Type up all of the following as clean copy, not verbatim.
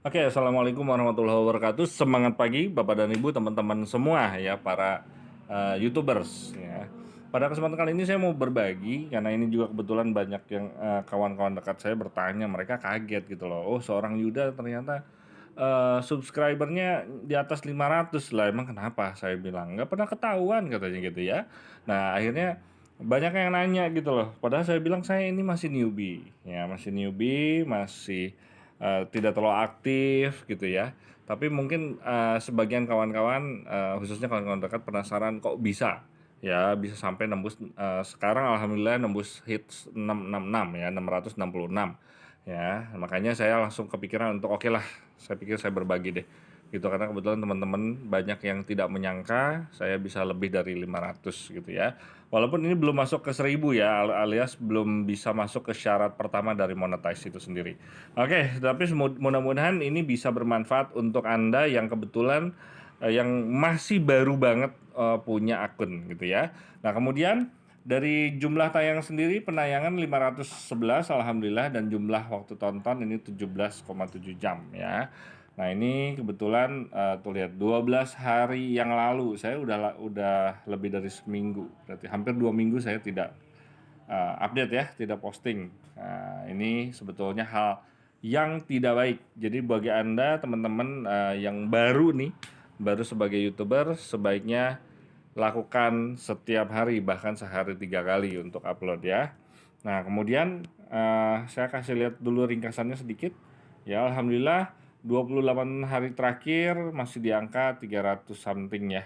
Oke, assalamualaikum warahmatullahi wabarakatuh. Semangat pagi, Bapak dan Ibu, teman-teman semua ya, para YouTubers ya. Pada kesempatan kali ini saya mau berbagi karena ini juga kebetulan banyak yang kawan-kawan dekat saya bertanya, mereka kaget gitu loh. Oh, seorang Yuda ternyata subscribernya di atas 500 lah. Emang kenapa? Saya bilang nggak pernah ketahuan katanya gitu ya. Nah, akhirnya banyak yang nanya gitu loh. Padahal saya bilang saya ini masih newbie ya, masih tidak terlalu aktif gitu ya. Tapi mungkin sebagian kawan-kawan khususnya kawan-kawan dekat penasaran kok bisa ya bisa sampai nembus sekarang alhamdulillah nembus hits 666 ya 666 ya. Makanya saya langsung kepikiran untuk oke lah, saya pikir saya berbagi deh gitu karena kebetulan teman-teman banyak yang tidak menyangka saya bisa lebih dari 500 gitu ya. Walaupun ini belum masuk ke 1000 ya, alias belum bisa masuk ke syarat pertama dari monetize itu sendiri. Oke, tapi mudah-mudahan ini bisa bermanfaat untuk Anda yang kebetulan yang masih baru banget punya akun gitu ya. Nah, kemudian dari jumlah tayang sendiri penayangan 511 alhamdulillah dan jumlah waktu tonton ini 17,7 jam ya. Nah, ini kebetulan tuh lihat 12 hari yang lalu saya udah lebih dari seminggu. Berarti hampir 2 minggu saya tidak update ya, tidak posting. Nah, ini sebetulnya hal yang tidak baik. Jadi bagi Anda teman-teman yang baru nih, baru sebagai YouTuber sebaiknya lakukan setiap hari bahkan sehari 3 kali untuk upload ya. Nah, kemudian saya kasih lihat dulu ringkasannya sedikit. Ya, alhamdulillah 28 hari terakhir masih di angka 300 something ya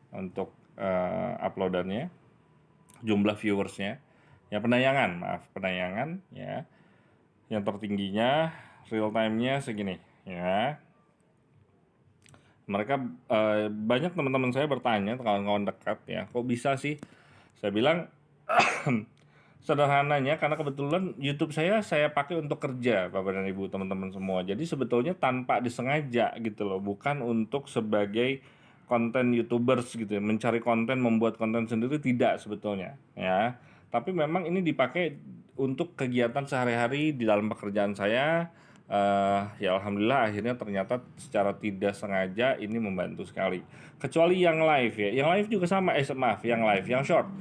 untuk uploadannya, jumlah viewersnya. Ya, penayangan, maaf, penayangan ya. Yang tertingginya real time-nya segini ya. Mereka banyak teman-teman saya bertanya, kawan-kawan dekat ya, kok bisa sih? Saya bilang sederhananya karena kebetulan YouTube saya pakai untuk kerja, Bapak dan Ibu, teman-teman semua. Jadi sebetulnya tanpa disengaja gitu loh, bukan untuk sebagai konten YouTubers gitu ya, mencari konten, membuat konten sendiri tidak sebetulnya ya. Tapi memang ini dipakai untuk kegiatan sehari-hari di dalam pekerjaan saya. Ya alhamdulillah akhirnya ternyata secara tidak sengaja ini membantu sekali. Kecuali yang live ya, yang live juga sama. Maaf, yang live, yang short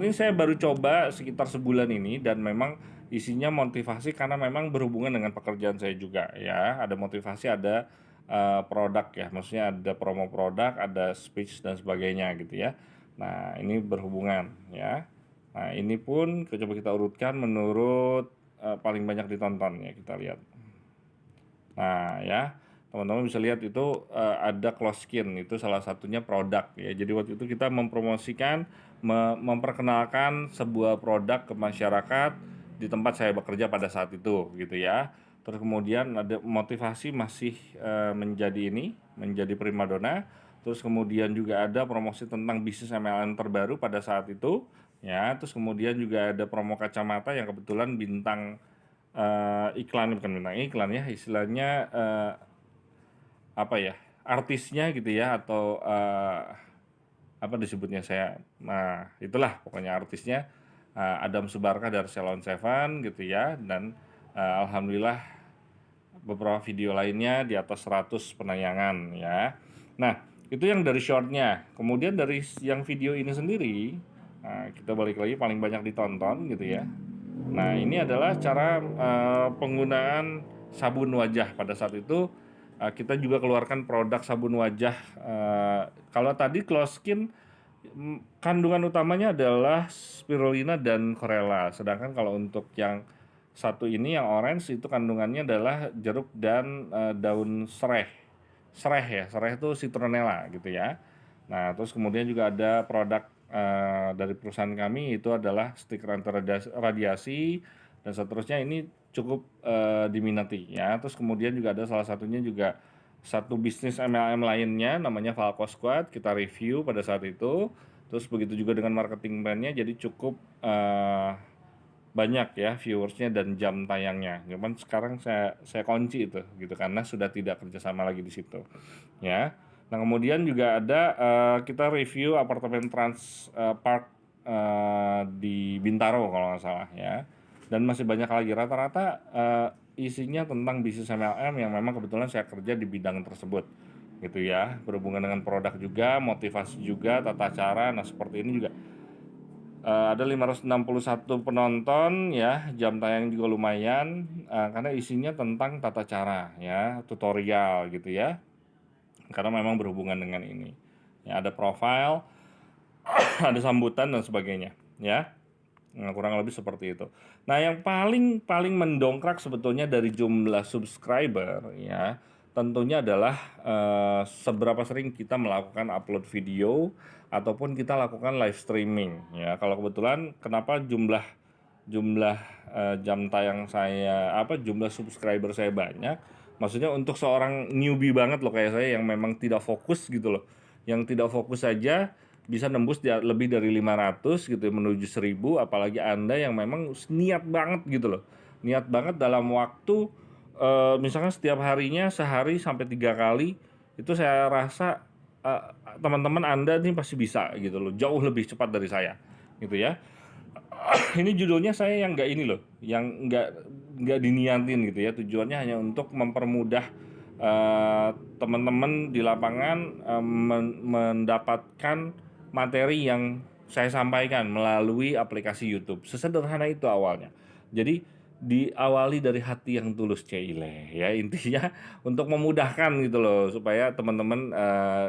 ini saya baru coba sekitar sebulan ini dan memang isinya motivasi karena memang berhubungan dengan pekerjaan saya juga ya. Ada motivasi, ada produk ya, maksudnya ada promo produk, ada speech dan sebagainya gitu ya. Nah, ini berhubungan ya. Nah, ini pun coba kita urutkan menurut paling banyak ditonton ya, kita lihat. Nah, ya, teman-teman bisa lihat itu ada close skin, itu salah satunya produk ya. Jadi waktu itu kita mempromosikan, memperkenalkan sebuah produk ke masyarakat di tempat saya bekerja pada saat itu gitu ya. Terus kemudian ada motivasi masih menjadi ini, menjadi primadona. Terus kemudian juga ada promosi tentang bisnis MLM terbaru pada saat itu ya. Terus kemudian juga ada promo kacamata yang kebetulan bintang iklan, bukan bintang iklan ya, istilahnya apa ya, artisnya gitu ya, atau apa disebutnya saya, nah itulah pokoknya artisnya Adam Subarka dari Salon Seven gitu ya, dan alhamdulillah beberapa video lainnya di atas 100 penayangan ya. Nah, itu yang dari shortnya. Kemudian dari yang video ini sendiri, nah, kita balik lagi paling banyak ditonton gitu ya. Nah, ini adalah cara penggunaan sabun wajah pada saat itu. Kita juga keluarkan produk sabun wajah. Kalau tadi Close Skin kandungan utamanya adalah spirulina dan chlorella. Sedangkan kalau untuk yang satu ini yang orange itu kandungannya adalah jeruk dan daun sereh. Sereh ya, sereh itu citronella gitu ya. Nah, terus kemudian juga ada produk dari perusahaan kami itu adalah stiker anti radiasi dan seterusnya, ini cukup diminati ya. Terus kemudian juga ada salah satunya juga satu bisnis MLM lainnya namanya Falco Squad, kita review pada saat itu. Terus begitu juga dengan marketing brandnya, jadi cukup banyak ya viewersnya dan jam tayangnya. Cuman sekarang saya kunci itu gitu karena sudah tidak kerjasama lagi di situ ya. Nah, kemudian juga ada kita review apartemen Trans Park di Bintaro kalau nggak salah ya, dan masih banyak lagi. Rata-rata isinya tentang bisnis MLM yang memang kebetulan saya kerja di bidang tersebut gitu ya, berhubungan dengan produk juga, motivasi juga, tata cara. Nah seperti ini juga ada 561 penonton ya, jam tayang juga lumayan, karena isinya tentang tata cara ya, tutorial gitu ya, karena memang berhubungan dengan ini ya, ada profile, ada sambutan dan sebagainya ya. Nah, kurang lebih seperti itu. Nah, yang paling paling mendongkrak sebetulnya dari jumlah subscriber ya, tentunya adalah seberapa sering kita melakukan upload video ataupun kita lakukan live streaming ya. Kalau kebetulan kenapa jumlah jumlah jam tayang saya jumlah subscriber saya banyak, maksudnya untuk seorang newbie banget loh kayak saya yang memang tidak fokus gitu loh, yang tidak fokus saja bisa nembus lebih dari 500 gitu ya, menuju 1000, apalagi Anda yang memang niat banget gitu loh. Niat banget dalam waktu misalkan setiap harinya sehari sampai 3 kali, itu saya rasa eh, teman-teman Anda nih pasti bisa gitu loh, jauh lebih cepat dari saya gitu ya. Ini judulnya saya yang nggak ini loh, yang nggak diniatin gitu ya. Tujuannya hanya untuk mempermudah teman-teman di lapangan mendapatkan materi yang saya sampaikan melalui aplikasi YouTube. Sesederhana itu awalnya. Jadi diawali dari hati yang tulus, Cile ya, intinya untuk memudahkan gitu loh, supaya teman-teman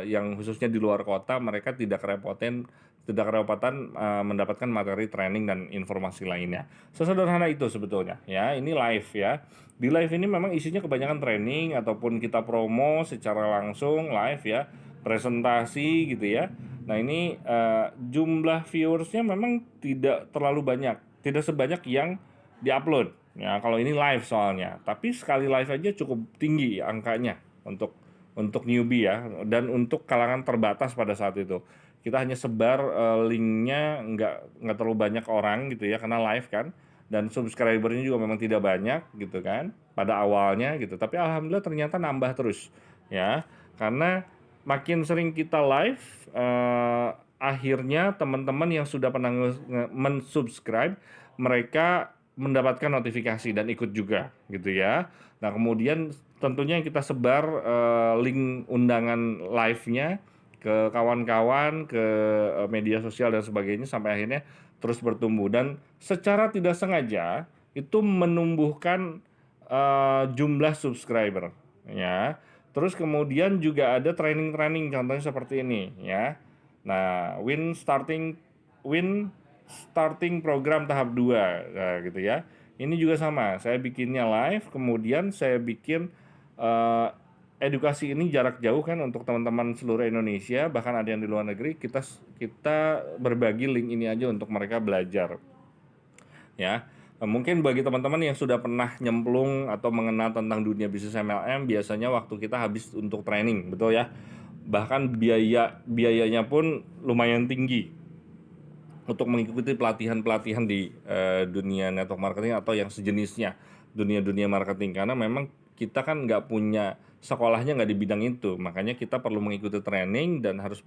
yang khususnya di luar kota mereka tidak kerepotan mendapatkan materi training dan informasi lainnya. Sesederhana itu sebetulnya ya. Ini live ya. Di live ini memang isinya kebanyakan training ataupun kita promo secara langsung live ya, presentasi gitu ya. Nah ini jumlah viewersnya memang tidak terlalu banyak, tidak sebanyak yang diupload ya. Kalau ini live soalnya, tapi sekali live aja cukup tinggi angkanya untuk newbie ya, dan untuk kalangan terbatas pada saat itu. Kita hanya sebar linknya, nggak terlalu banyak orang gitu ya, karena live kan, dan subscribernya juga memang tidak banyak gitu kan pada awalnya gitu. Tapi alhamdulillah ternyata nambah terus ya, karena makin sering kita live, akhirnya teman-teman yang sudah pernah mensubscribe mereka mendapatkan notifikasi dan ikut juga gitu ya. Nah kemudian tentunya kita sebar link undangan live-nya ke kawan-kawan, ke media sosial dan sebagainya, sampai akhirnya terus bertumbuh dan secara tidak sengaja itu menumbuhkan jumlah subscriber ya. Terus kemudian juga ada training-training contohnya seperti ini ya. Nah, Win starting program tahap 2 nah, gitu ya. Ini juga sama, saya bikinnya live, kemudian saya bikin eh, edukasi ini jarak jauh kan untuk teman-teman seluruh Indonesia, bahkan ada yang di luar negeri. Kita berbagi link ini aja untuk mereka belajar ya. Mungkin bagi teman-teman yang sudah pernah nyemplung atau mengenal tentang dunia bisnis MLM, biasanya waktu kita habis untuk training, betul ya. Bahkan biayanya pun lumayan tinggi untuk mengikuti pelatihan-pelatihan di dunia network marketing atau yang sejenisnya, dunia-dunia marketing, karena memang kita kan nggak punya sekolahnya, nggak di bidang itu, makanya kita perlu mengikuti training dan harus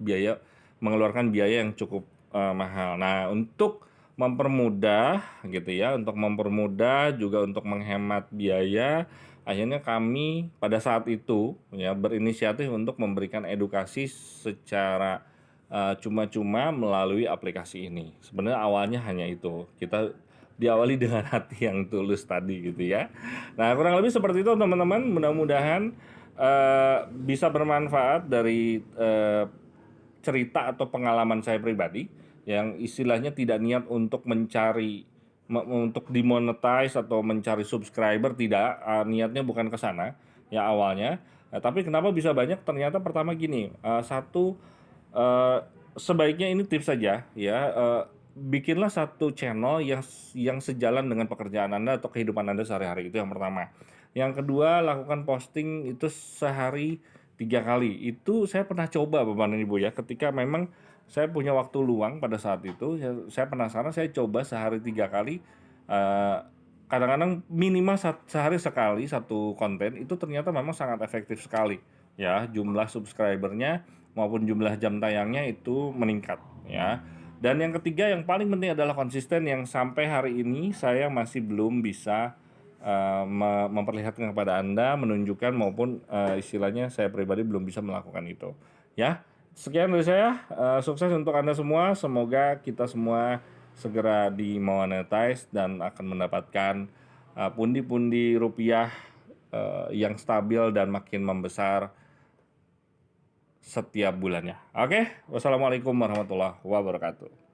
mengeluarkan biaya yang cukup mahal. Nah untuk mempermudah gitu ya, untuk mempermudah juga untuk menghemat biaya, akhirnya kami pada saat itu ya berinisiatif untuk memberikan edukasi secara cuma-cuma melalui aplikasi ini. Sebenarnya awalnya hanya itu, kita diawali dengan hati yang tulus tadi gitu ya. Nah kurang lebih seperti itu teman-teman, mudah-mudahan bisa bermanfaat dari cerita atau pengalaman saya pribadi yang istilahnya tidak niat untuk untuk dimonetize atau mencari subscriber, tidak, niatnya bukan ke sana ya awalnya. Tapi kenapa bisa banyak, ternyata pertama gini, satu, eh, sebaiknya ini tips saja ya, bikinlah satu channel yang sejalan dengan pekerjaan Anda atau kehidupan Anda sehari-hari, itu yang pertama. Yang kedua, lakukan posting itu sehari 3 kali. Itu saya pernah coba Bapak dan Ibu ya, ketika memang saya punya waktu luang pada saat itu, saya penasaran, saya coba sehari 3 kali. eh, Kadang-kadang minimal sehari sekali satu konten, itu ternyata memang sangat efektif sekali ya, jumlah subscribernya maupun jumlah jam tayangnya itu meningkat ya. Dan yang ketiga yang paling penting adalah konsisten, yang sampai hari ini saya masih belum bisa memperlihatkan kepada Anda, menunjukkan maupun istilahnya saya pribadi belum bisa melakukan itu. Ya, sekian dari saya. Sukses untuk Anda semua. Semoga kita semua segera dimonetize dan akan mendapatkan pundi-pundi rupiah yang stabil dan makin membesar setiap bulannya. Oke, wassalamualaikum warahmatullahi wabarakatuh.